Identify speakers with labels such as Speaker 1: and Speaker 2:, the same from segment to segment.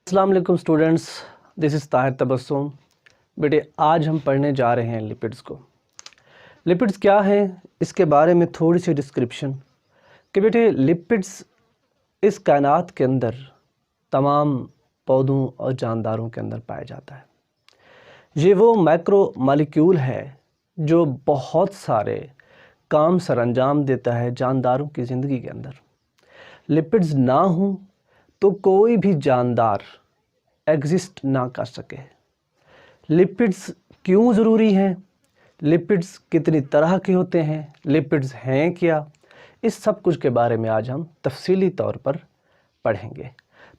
Speaker 1: अस्सलाम वालेकुम students, this is Tahir Tabassum. बेटे आज हम पढ़ने जा रहे हैं लिपिड्स को। लिपिड्स क्या हैं इसके बारे में थोड़ी सी डिस्क्रिप्शन कि बेटे लिपिड्स इस कायनात के अंदर तमाम पौधों और जानदारों के अंदर पाया जाता है। ये वो मैक्रो मॉलिक्यूल है जो बहुत सारे काम सरअंजाम देता है जानदारों की ज़िंदगी के अंदर। लिपिड्स ना हों तो कोई भी जानदार एग्जिस्ट ना कर सके। लिपिड्स क्यों ज़रूरी हैं, लिपिड्स कितनी तरह के होते हैं, लिपिड्स हैं क्या, इस सब कुछ के बारे में आज हम तफसीली तौर पर पढ़ेंगे।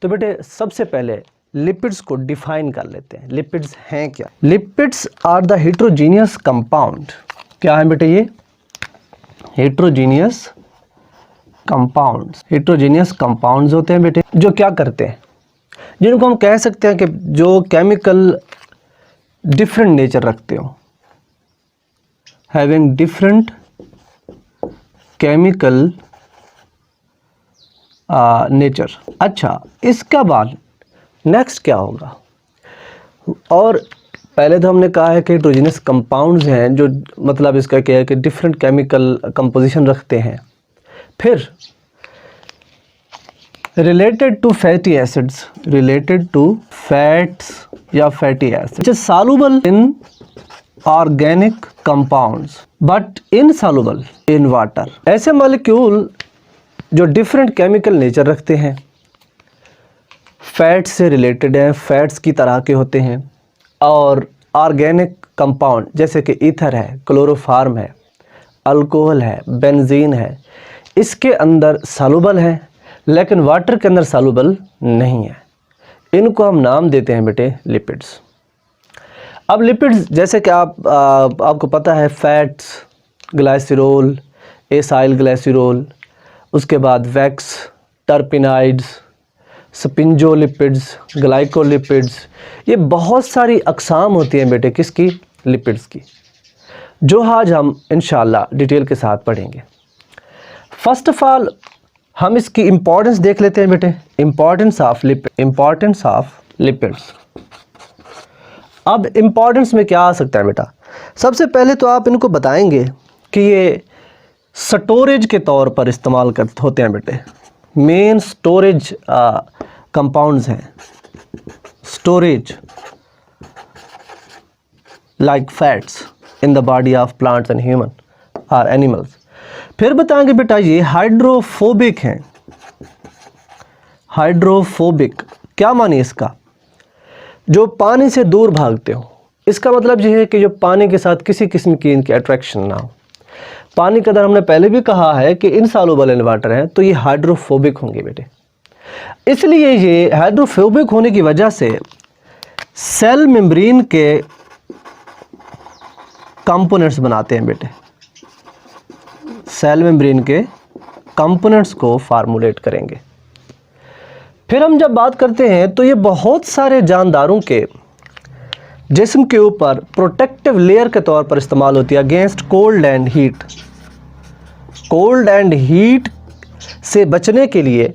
Speaker 1: तो बेटे सबसे पहले लिपिड्स को डिफ़ाइन कर लेते हैं। लिपिड्स हैं क्या? Lipids are the heterogeneous compound. क्या है बेटे ये? Heterogeneous compounds. हेट्रोजीनियस कंपाउंड्स होते हैं बेटे जो क्या करते हैं, जिनको हम कह सकते हैं कि जो केमिकल डिफरेंट नेचर रखते हो, हैविंग डिफरेंट केमिकल नेचर। अच्छा, इसका बाद नेक्स्ट क्या होगा? और पहले तो हमने कहा है कि हेट्रोजीनियस कंपाउंड्स हैं, जो मतलब इसका क्या है कि डिफरेंट केमिकल कंपोजिशन रखते हैं। फिर related to fatty acids, related to fats या fatty acids, soluble in organic compounds but insoluble in water. ऐसे मॉलिक्यूल जो डिफरेंट केमिकल नेचर रखते हैं, फैट्स से रिलेटेड हैं, फैट्स की तरह के होते हैं, और ऑर्गेनिक कंपाउंड जैसे कि ईथर है, क्लोरोफार्म है, अल्कोहल है, बेंजीन है, इसके अंदर सॉल्युबल है लेकिन वाटर के अंदर सॉल्युबल नहीं है। इनको हम नाम देते हैं बेटे लिपिड्स। अब लिपिड्स जैसे कि आपको पता है, फैट्स, ग्लाइसरॉल, एसाइल ग्लाइसरॉल, उसके बाद वैक्स, टर्पिनाइड्स, स्पिंजोलिपिड्स, ग्लाइकोलिपिड्स, ये बहुत सारी अक़साम होती हैं बेटे किसकी? लिपिड्स की, जो आज हम इंशाअल्लाह डिटेल के साथ पढ़ेंगे। फर्स्ट ऑफ ऑल हम इसकी इम्पोर्टेंस देख लेते हैं बेटे। Importance of lipids. अब इम्पोर्टेंस में क्या आ सकता है बेटा? सबसे पहले तो आप इनको बताएंगे कि ये स्टोरेज के तौर पर इस्तेमाल होते हैं बेटे। मेन स्टोरेज कंपाउंड्स हैं, storage like fats in the body of plants and human और एनिमल्स। फिर बताएंगे बेटा ये हाइड्रोफोबिक हैं। हाइड्रोफोबिक क्या माने इसका? जो पानी से दूर भागते हो। इसका मतलब ये है कि जो पानी के साथ किसी किस्म की इनकी अट्रैक्शन ना हो। पानी के अंदर हमने पहले भी कहा है कि इनसॉल्युबल इन वाटर है, तो ये हाइड्रोफोबिक होंगे बेटे। इसलिए ये हाइड्रोफोबिक होने की वजह से सेल मेम्ब्रेन के कंपोनेंट्स बनाते हैं बेटे। सेल मेम्ब्रेन के कंपोनेंट्स को फार्मूलेट करेंगे। फिर हम जब बात करते हैं तो ये बहुत सारे जानदारों के जिस्म के ऊपर प्रोटेक्टिव लेयर के तौर पर इस्तेमाल होती है against cold and heat. Cold and heat से बचने के लिए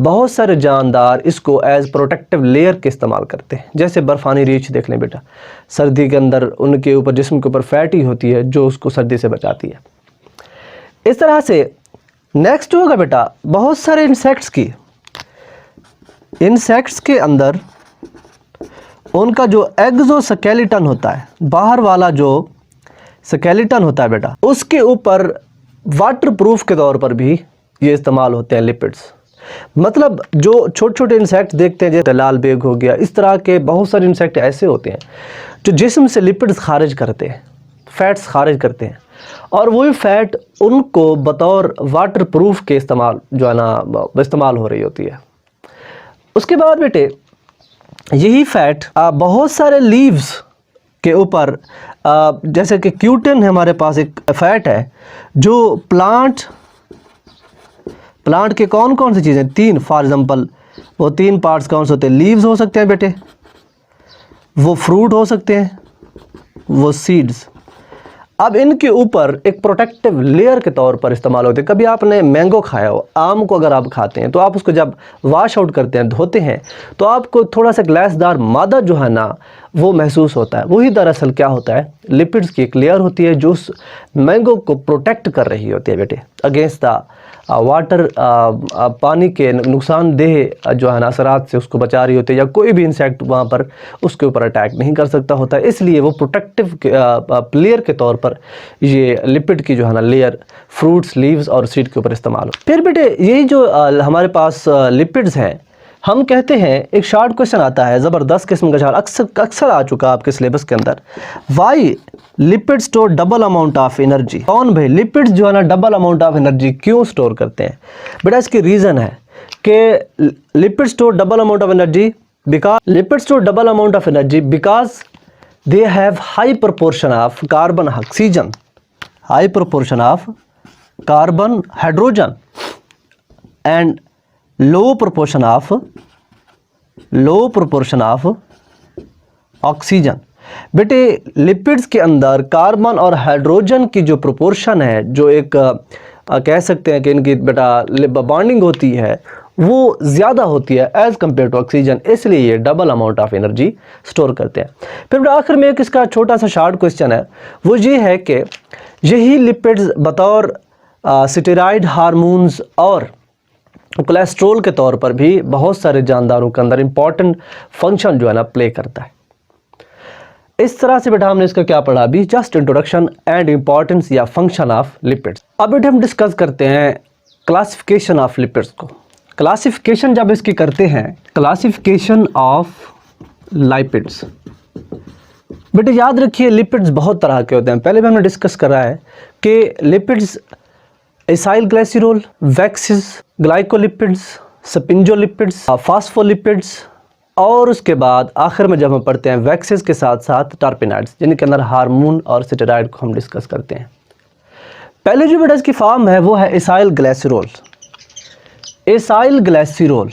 Speaker 1: बहुत सारे जानदार इसको एज प्रोटेक्टिव लेयर के इस्तेमाल करते हैं। जैसे बर्फ़ानी रीछ देख लें बेटा, सर्दी के अंदर उनके ऊपर जिस्म के ऊपर फैटी होती है जो उसको सर्दी से बचाती है। इस तरह से नेक्स्ट होगा बेटा बहुत सारे इंसेक्ट्स की। इंसेक्ट्स के अंदर उनका जो एक्सोस्केलेटन होता है, बाहर वाला जो स्केलेटन होता है बेटा, उसके ऊपर वाटर प्रूफ के तौर पर भी ये इस्तेमाल होते हैं लिपिड्स। मतलब जो छोटे छोटे इंसेक्ट देखते हैं जैसे लाल बेग हो गया, इस तरह के बहुत सारे इंसेक्ट ऐसे होते हैं जो जिस्म से लिपिड्स खारिज करते हैं, फैट्स खारिज करते हैं, और वही फैट उनको बतौर वाटर प्रूफ के इस्तेमाल जो है ना इस्तेमाल हो रही होती है। उसके बाद बेटे यही फैट बहुत सारे लीव्स के ऊपर, जैसे कि क्यूटिन है हमारे पास एक फैट है जो प्लांट के कौन कौन सी चीज़ें, तीन फॉर एग्जांपल, वो तीन पार्ट्स कौन से होते हैं? लीव्स हो सकते हैं बेटे, वो फ्रूट हो सकते हैं, वो सीड्स, अब इनके ऊपर एक प्रोटेक्टिव लेयर के तौर पर इस्तेमाल होते हैं। कभी आपने मैंगो खाया हो, आम को अगर आप खाते हैं तो आप उसको जब वॉश आउट करते हैं, धोते हैं, तो आपको थोड़ा सा ग्लासदार मादा जो है ना वो महसूस होता है। वही दरअसल क्या होता है, लिपिड्स की एक लेयर होती है जो उस मैंगो को प्रोटेक्ट कर रही होती है बेटे अगेंस्ट द वाटर, पानी के नुकसानदेह जो है ना असरात से उसको बचा रही होती है, या कोई भी इंसेक्ट वहाँ पर उसके ऊपर अटैक नहीं कर सकता होता है। इसलिए वो प्रोटेक्टिव लेयर के तौर पर ये लिपिड की जो है ना लेयर फ्रूट्स, लीव्स और सीड के ऊपर इस्तेमाल हो। फिर बेटे यही जो हमारे पास लिपिड्स हैं, हम कहते हैं, एक शॉर्ट क्वेश्चन आता है, ज़बरदस्त किस्म का शॉर्ट, अक्सर आ चुका आपके सिलेबस के अंदर, why lipid store double amount of energy. कौन भाई लिपिड्स जो है ना डबल अमाउंट ऑफ एनर्जी क्यों स्टोर करते हैं? बेटा इसकी रीज़न है कि lipid store double amount of energy because they have high proportion of carbon oxygen, high proportion of carbon hydrogen and low proportion of oxygen. बेटे लिपिड्स के अंदर कार्बन और हाइड्रोजन की जो प्रोपोर्शन है, जो एक कह सकते हैं कि इनकी बेटा बॉन्डिंग होती है, वो ज़्यादा होती है एज़ कम्पेयर टू ऑक्सीजन, इसलिए ये double amount of energy store करते हैं। फिर बेटा आखिर में एक इसका छोटा सा शॉर्ट क्वेश्चन है, वो ये है कि यही लिपिड्स बतौर स्टेरॉइड हार्मोन्स और कोलेस्ट्रॉल के तौर पर भी बहुत सारे जानदारों के अंदर इंपॉर्टेंट फंक्शन जो है ना प्ले करता है। इस तरह से बेटा हमने इसका क्या पढ़ा अभी, जस्ट इंट्रोडक्शन एंड इंपॉर्टेंस या फंक्शन ऑफ लिपिड्स। अब बेटा हम डिस्कस करते हैं क्लासिफिकेशन ऑफ लिपिड्स को। क्लासिफिकेशन जब इसकी करते हैं, क्लासिफिकेशन ऑफ लिपिड्स, बेटे याद रखिए लिपिड्स बहुत तरह के होते हैं। पहले भी हमने डिस्कस करा है कि lipids acyl glycerol, waxes, glycolipids, sphingolipids, phospholipids, और उसके बाद आखिर में जब हम पढ़ते हैं वैक्सेस के साथ साथ टर्पेनॉइड्स, जिनके अंदर हार्मोन और स्टेरॉइड को हम डिस्कस करते हैं। पहले जो बेटा इसकी फॉर्म है वो है एसाइल ग्लाइसरॉल। एसाइल ग्लाइसरॉल,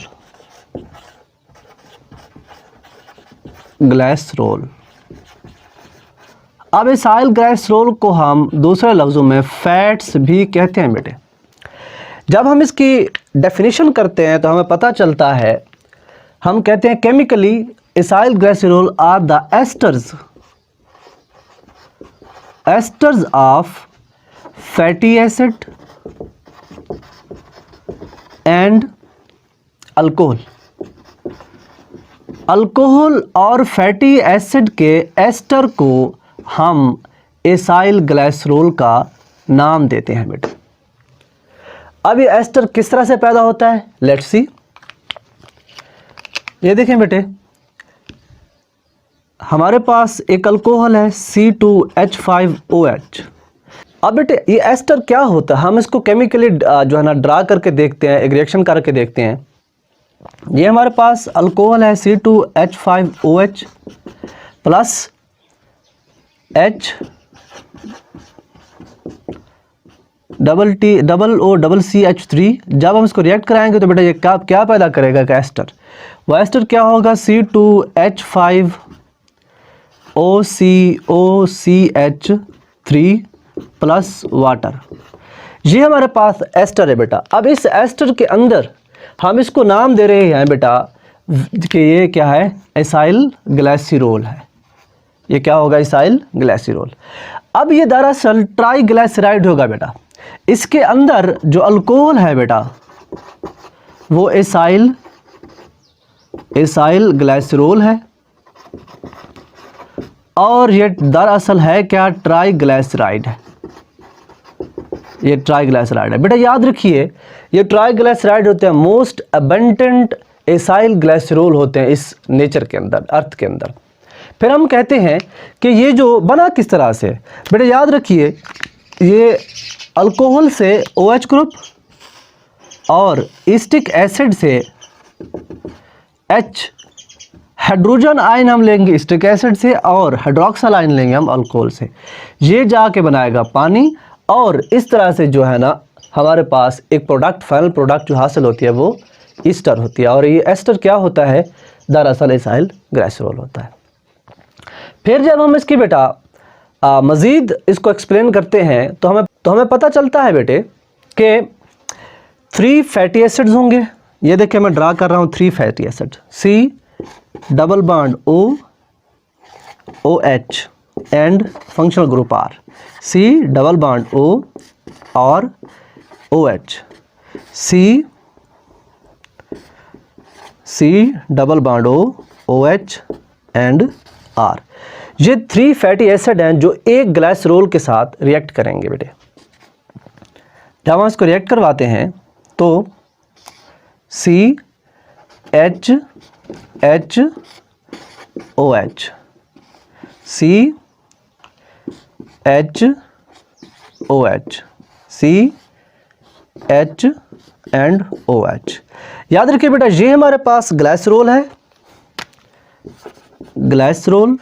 Speaker 1: अब एसाइल ग्लाइसरॉल को हम दूसरे लफ्ज़ों में फैट्स भी कहते हैं बेटे। जब हम इसकी डेफिनेशन करते हैं तो हमें पता चलता है, हम कहते हैं chemically acyl glycerol are the esters of fatty acid and alcohol. Alcohol और फैटी एसिड के एस्टर को हम एसाइल ग्लाइसरॉल का नाम देते हैं बेटा। अब ये एस्टर किस तरह से पैदा होता है, लेट्स सी। ये देखें बेटे, हमारे पास एक अल्कोहल है C2H5OH। अब बेटे ये एस्टर क्या होता है, हम इसको केमिकली जो है ना ड्रा करके देखते हैं, एक रिएक्शन करके देखते हैं। ये हमारे पास अल्कोहल है C2H5OH प्लस HOOCH3। जब हम इसको रिएक्ट कराएंगे तो बेटा ये क्या पैदा करेगा का एस्टर, वो एस्टर क्या होगा C2H5OCOCH3 प्लस वाटर। ये हमारे पास एस्टर है बेटा। अब इस एस्टर के अंदर हम इसको नाम दे रहे हैं बेटा कि ये क्या है, एसाइल ग्लाइसरॉल है। ये क्या होगा, एसाइल ग्लाइसरॉल। अब ये दरअसल ट्राइग्लिसराइड होगा बेटा। इसके अंदर जो अल्कोहल है बेटा वो एसाइल ग्लाइसरॉल है, और ये दरअसल है क्या, ट्राइग्लिसराइड है। ये ट्राइग्लिसराइड है बेटा। याद रखिए ये ट्राइग्लिसराइड होते हैं, मोस्ट अबंडेंट एसाइल ग्लाइसरॉल होते हैं इस नेचर के अंदर, अर्थ के अंदर। फिर हम कहते हैं कि ये जो बना किस तरह से, बेटा याद रखिए ये अल्कोहल से OH ग्रुप और एसिटिक एसिड से H, हाइड्रोजन आयन हम लेंगे एसिटिक एसिड से, और हाइड्रोक्सल आयन लेंगे हम अल्कोहल से। ये जाके बनाएगा पानी, और इस तरह से जो है ना हमारे पास एक प्रोडक्ट, फाइनल प्रोडक्ट जो हासिल होती है वो ईस्टर होती है। और ये एस्टर क्या होता है, दरअसल एसाइल ग्लाइसरॉल होता है। फिर जब हम इसकी बेटा मज़ीद इसको एक्सप्लेन करते हैं तो हमें पता चलता है बेटे कि 3 फैटी एसिड्स होंगे। ये देखिए मैं ड्रा कर रहा हूँ 3 fatty acid, C double bond OH and functional group R, C double bond O और OH, C double bond OH and R। ये 3 फैटी एसिड हैं जो एक ग्लाइसरोल के साथ रिएक्ट करेंगे बेटे। जब हम इसको रिएक्ट करवाते हैं तो CH OH, CH OH, CH and OH। याद रखिए बेटा ये हमारे पास ग्लाइसरोल है, ग्लाइसरोल,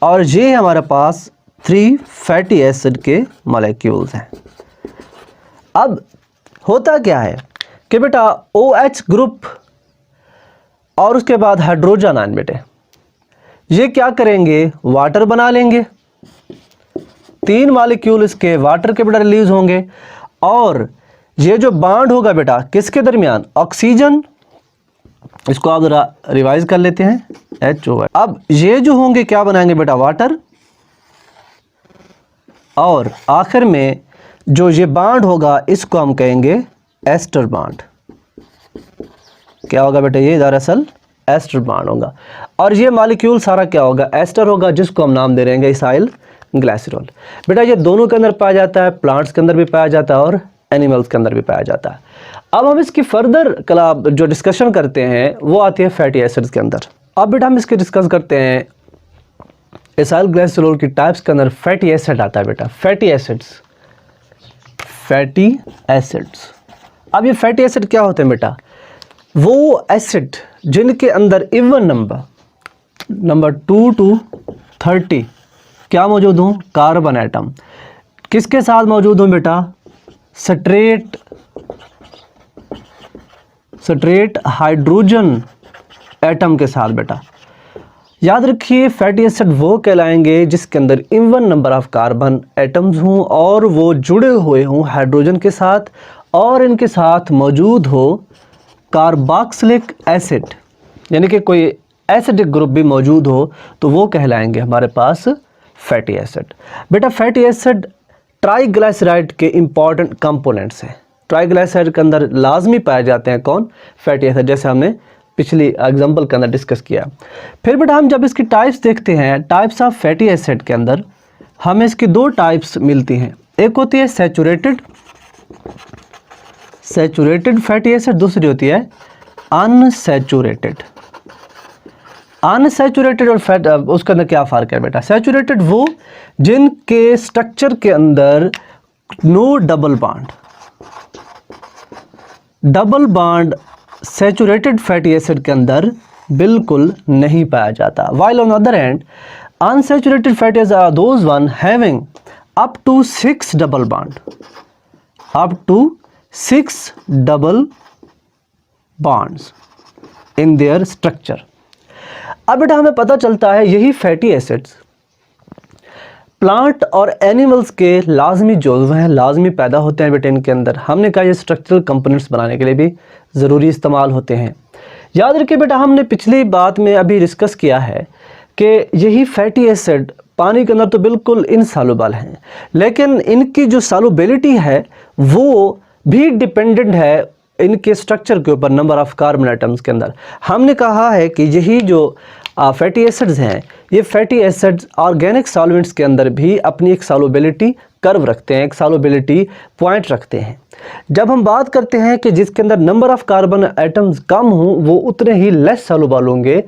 Speaker 1: और ये हमारे पास 3 फैटी एसिड के मॉलिक्यूल्स हैं। अब होता क्या है कि बेटा OH ग्रुप और उसके बाद हाइड्रोजन आयन बेटे ये क्या करेंगे, वाटर बना लेंगे। 3 मॉलिक्यूल इसके वाटर के बेटा रिलीज होंगे और ये जो बॉन्ड होगा बेटा किसके दरमियान, ऑक्सीजन, इसको आप जरा रिवाइज कर लेते हैं HO। अब ये जो होंगे क्या बनाएंगे बेटा, वाटर, और आखिर में जो ये बॉन्ड होगा इसको हम कहेंगे एस्टर बॉन्ड। क्या होगा बेटा, ये दरअसल एस्टर बॉन्ड होगा और ये मॉलिक्यूल सारा क्या होगा, एस्टर होगा, जिसको हम नाम दे रहे हैं इसाइल ग्लाइसरोल। बेटा ये दोनों के अंदर पाया जाता है, प्लांट्स के अंदर भी पाया जाता है और एनिमल्स के अंदर भी पाया जाता है। अब हम इसकी फर्दर जो डिस्कशन करते हैं वो आती है फैटी एसिड्स के अंदर। अब बेटा हम इसके डिस्कस करते हैं इसाइल ग्लाइसरोल की टाइप्स के अंदर फैटी एसिड आता है बेटा, फैटी एसिड्स, फैटी एसिड्स। अब ये फैटी एसिड क्या होते हैं बेटा, वो एसिड जिनके अंदर इवन नंबर 2 to 30 क्या मौजूद हो, कार्बन एटम। किसके साथ मौजूद हो बेटा, स्ट्रेट हाइड्रोजन एटम के साथ बेटा। याद रखिए फैटी एसिड वो कहलाएंगे जिसके अंदर even number of carbon atoms हों और वो जुड़े हुए हों हाइड्रोजन के साथ, और इनके साथ मौजूद हो कार्बोक्सिलिक एसिड, यानी कि कोई एसिडिक ग्रुप भी मौजूद हो तो वो कहलाएंगे हमारे पास फैटी एसिड। बेटा फैटी एसिड ट्राइग्लिसराइड के इंपॉर्टेंट कंपोनेंट्स हैं। ट्राइग्लिसराइड के अंदर लाजमी पाए जाते हैं कौन, फैटी एसिड, जैसे हमने पिछली एग्जांपल के अंदर डिस्कस किया। फिर बेटा हम जब इसकी टाइप्स देखते हैं, टाइप्स ऑफ फैटी एसिड के अंदर हमें इसकी 2 टाइप्स मिलती हैं। एक होती है सैचुरेटेड फैटी एसिड, दूसरी होती है अनसैचुरेटेड। अनसैचुरेटेड और फैट, उसके अंदर क्या फ़र्क है बेटा, सैचुरेटेड वो जिनके स्ट्रक्चर के अंदर no double bond saturated fatty acid के अंदर बिल्कुल नहीं पाया जाता। While on the other hand unsaturated fatty acid are those one having up to 6 double bonds in their structure. अब बेटा हमें पता चलता है यही फैटी एसिड्स प्लांट और एनिमल्स के लाजमी जुज़्व हैं, लाजमी पैदा होते हैं बेटे इनके अंदर। हमने कहा ये स्ट्रक्चरल कंपोनेंट्स बनाने के लिए भी ज़रूरी इस्तेमाल होते हैं। याद रखिए बेटा हमने पिछली बात में अभी डिस्कस किया है कि यही फैटी एसिड पानी के अंदर तो बिल्कुल इनसॉल्युबल हैं, लेकिन इनकी जो सॉल्युबिलिटी है वो भी डिपेंडेंट है इनके स्ट्रक्चर के ऊपर, नंबर ऑफ कार्बन एटम्स के अंदर। हमने कहा है कि यही जो फैटी एसिड्स हैं, ये फैटी एसिड्स ऑर्गेनिक सॉल्वेंट्स के अंदर भी अपनी एक सॉल्युबिलिटी कर्व रखते हैं, एक सॉल्युबिलिटी पॉइंट रखते हैं। जब हम बात करते हैं कि जिसके अंदर number of carbon atoms come हों वो उतने ही लेस सॉल्युबल होंगे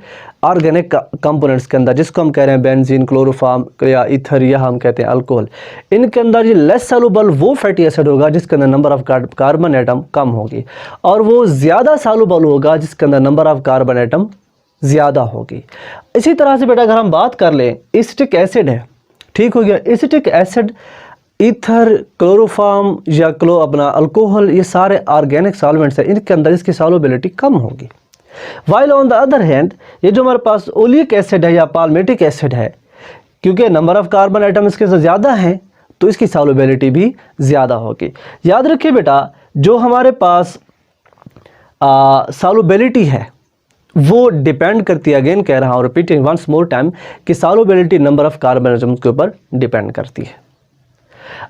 Speaker 1: ऑर्गेनिक कंपोनेंट्स के अंदर, जिसको हम कह रहे हैं बेंजीन, क्लोरोफॉर्म या ईथर, या हम कहते हैं अल्कोहल। इनके अंदर ये लेस सॉल्युबल वो फैटी एसिड होगा जिसके अंदर नंबर ऑफ कार्बन एटम कम होगी, और वो ज़्यादा सॉल्युबल होगा जिसके अंदर नंबर ऑफ कार्बन एटम ज़्यादा होगी। इसी तरह से बेटा अगर हम बात कर लें, एसिटिक एसिड है, ठीक हो गया, एसिटिक एसिड, ईथर, क्लोरोफॉर्म या अपना अल्कोहल, ये सारे ऑर्गेनिक सॉल्वेंट्स हैं, इनके अंदर इसकी सॉल्युबिलिटी कम होगी। While on the other hand ये जो हमारे पास ओलिक एसिड है या पाल्मेटिक एसिड है, क्योंकि नंबर ऑफ कार्बन आइटम इसके से ज़्यादा हैं तो इसकी सॉल्युबिलिटी भी ज़्यादा होगी। याद रखिए बेटा, जो हमारे पास सॉल्युबिलिटी है वो डिपेंड करती है, अगेन कह रहा हूँ, रिपीटिंग वंस मोर टाइम, कि solubility number of carbon atoms के ऊपर डिपेंड करती है।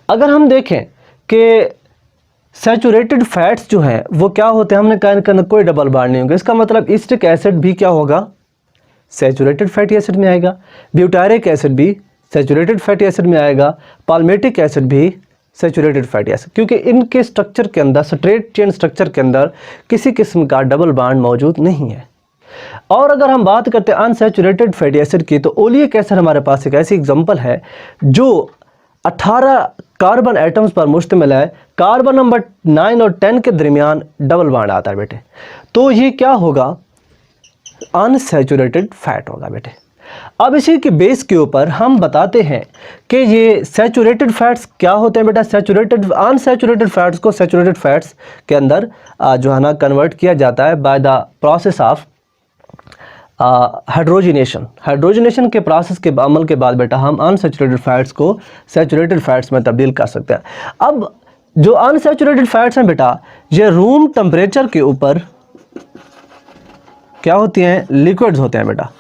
Speaker 1: अगर हम देखें कि सैचुरेटेड फैट्स जो हैं वो क्या होते हैं, हमने कहा इनका कोई डबल बॉन्ड नहीं होगा, इसका मतलब एसिटिक एसिड भी क्या होगा, सैचुरेटेड फैटी एसिड में आएगा, ब्यूटारिक एसिड भी सैचुरेटेड फैटी एसिड में आएगा, पाल्मेटिक एसिड भी सैचुरेटेड फैटी एसिड, क्योंकि इनके स्ट्रक्चर के अंदर, स्ट्रेट चेन स्ट्रक्चर के अंदर किसी किस्म का डबल बॉन्ड मौजूद नहीं है। और अगर हम बात करते हैं अनसैचुरेटेड फैटी एसिड की, तो ओलिक एसिड हमारे पास एक ऐसी एग्जांपल है जो 18 कार्बन एटम्स पर मुश्तमिल है। कार्बन नंबर 9 और 10 के दरमियान डबल बॉन्ड आता है बेटे, तो ये क्या होगा, अनसैचुरेटेड फैट होगा बेटे। अब इसी के बेस के ऊपर हम बताते हैं कि ये सैचुरेटेड फैट्स क्या होते हैं बेटा। सैचुरेटेड अनसैचुरेटेड फैट्स को सैचुरेटेड फैट्स के अंदर जो है ना कन्वर्ट किया जाता है by the process of hydrogenation के प्रोसेस के अमल के बाद बेटा हम अनसैचुरेटेड फैट्स को सैचुरेटेड फैट्स में तब्दील कर सकते हैं। अब जो अनसैचुरेटेड फैट्स हैं बेटा, ये रूम टेम्परेचर के ऊपर क्या होती हैं, लिक्विड्स होते हैं बेटा,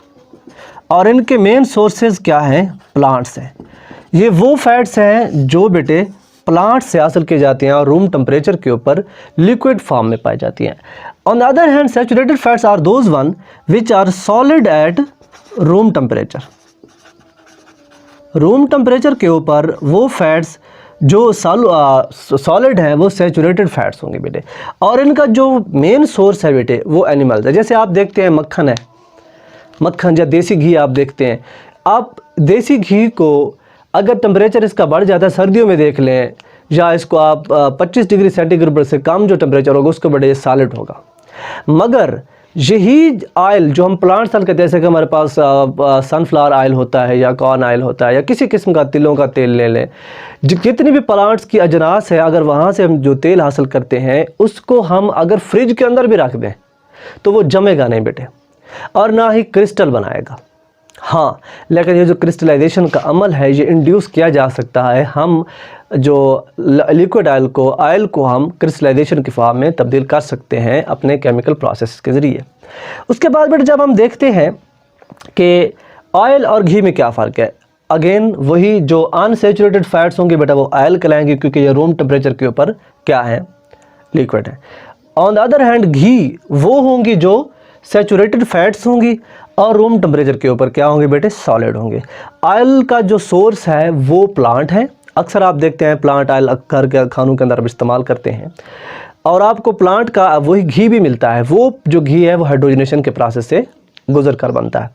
Speaker 1: और इनके मेन सोर्सेज क्या हैं, प्लांट्स हैं। ये वो फैट्स हैं जो बेटे प्लांट से हासिल की जाती हैं और रूम टेम्परेचर के ऊपर लिक्विड फॉर्म में पाई जाती हैं। On the other hand saturated fats are those one which are solid at room temperature. Room temperature के ऊपर वो फैट्स जो सॉलिड हैं वो सैचुरेटेड फैट्स होंगे बेटे, और इनका जो मेन सोर्स है बेटे वो एनिमल्स है। जैसे आप देखते हैं मक्खन है, मक्खन या देसी घी आप देखते हैं, आप देसी घी को अगर टेम्परेचर इसका बढ़ जाता है, सर्दियों में देख लें, या इसको आप 25 डिग्री सेंटीग्रेड से कम जो टेम्परेचर होगा उसको बढ़े सॉलिड होगा। मगर यही ऑयल जो हम प्लांट्स ऑयल कहते हैं, जैसे कि हमारे पास सनफ्लावर ऑयल होता है या कॉर्न ऑयल होता है या किसी किस्म का तिलों का तेल ले लें, जितनी भी प्लांट्स की अजनास है, अगर वहाँ से हम जो तेल हासिल करते हैं उसको हम अगर फ्रिज के अंदर भी रख दें तो वो जमेगा नहीं बेटे, और ना ही क्रिस्टल बनाएगा। हाँ, लेकिन ये जो क्रिस्टलाइजेशन का अमल है ये इंड्यूस किया जा सकता है। हम जो लिक्विड ऑयल को हम क्रिस्टलाइजेशन की फॉर्म में तब्दील कर सकते हैं अपने केमिकल प्रोसेस के ज़रिए। उसके बाद बेटा जब हम देखते हैं कि ऑयल और घी में क्या फ़र्क है, अगेन वही जो अनसैचुरेटेड फैट्स होंगे बेटा वो ऑयल कहलाएंगे, क्योंकि ये रूम टेम्परेचर के ऊपर क्या है, लिक्विड है। ऑन द अदर हैंड घी वो होंगी जो सैचुरेटेड फैट्स होंगी और रूम टेम्परेचर के ऊपर क्या होंगे बेटे, सॉलिड होंगे। ऑयल का जो सोर्स है वो प्लांट है, अक्सर आप देखते हैं प्लांट ऑयल घर के खानों के अंदर इस्तेमाल करते हैं, और आपको प्लांट का वही घी भी मिलता है। वो जो घी है वो हाइड्रोजनेशन के प्रोसेस से गुजर कर बनता है।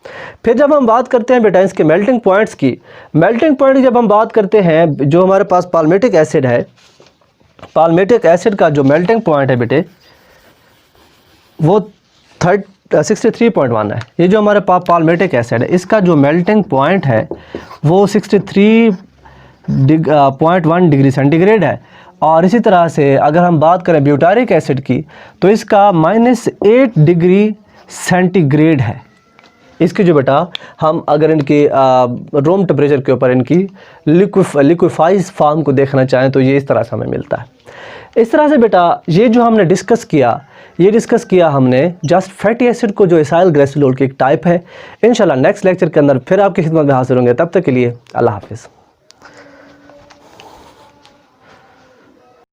Speaker 1: फिर जब हम बात करते हैं बेटा इसके मेल्टिंग पॉइंट्स की, मेल्टिंग पॉइंट जब हम बात करते हैं, जो हमारे पास पाल्मेटिक एसिड है, पाल्मेटिक एसिड का जो मेल्टिंग पॉइंट है बेटे वो 63.1 है। ये जो हमारे पास पाल्मेटिक एसिड है इसका जो मेल्टिंग पॉइंट है वो 63.1 डिग्री सेंटीग्रेड है। और इसी तरह से अगर हम बात करें ब्यूटारिक एसिड की तो इसका -8 डिग्री सेंटीग्रेड है। इसकी जो बेटा हम अगर इनकी रूम टेम्परेचर के ऊपर इनकी लिक्विफाइज फॉर्म को देखना चाहें तो ये इस तरह से हमें मिलता है। इस तरह से बेटा ये जो हमने डिस्कस किया हमने जस्ट फैटी एसिड को जो एसाइल ग्लिसरॉल की एक टाइप है। इंशाल्लाह नेक्स्ट लेक्चर के अंदर फिर आपकी खिदमत में हाजिर होंगे। तब तक के लिए अल्लाह हाफिज़।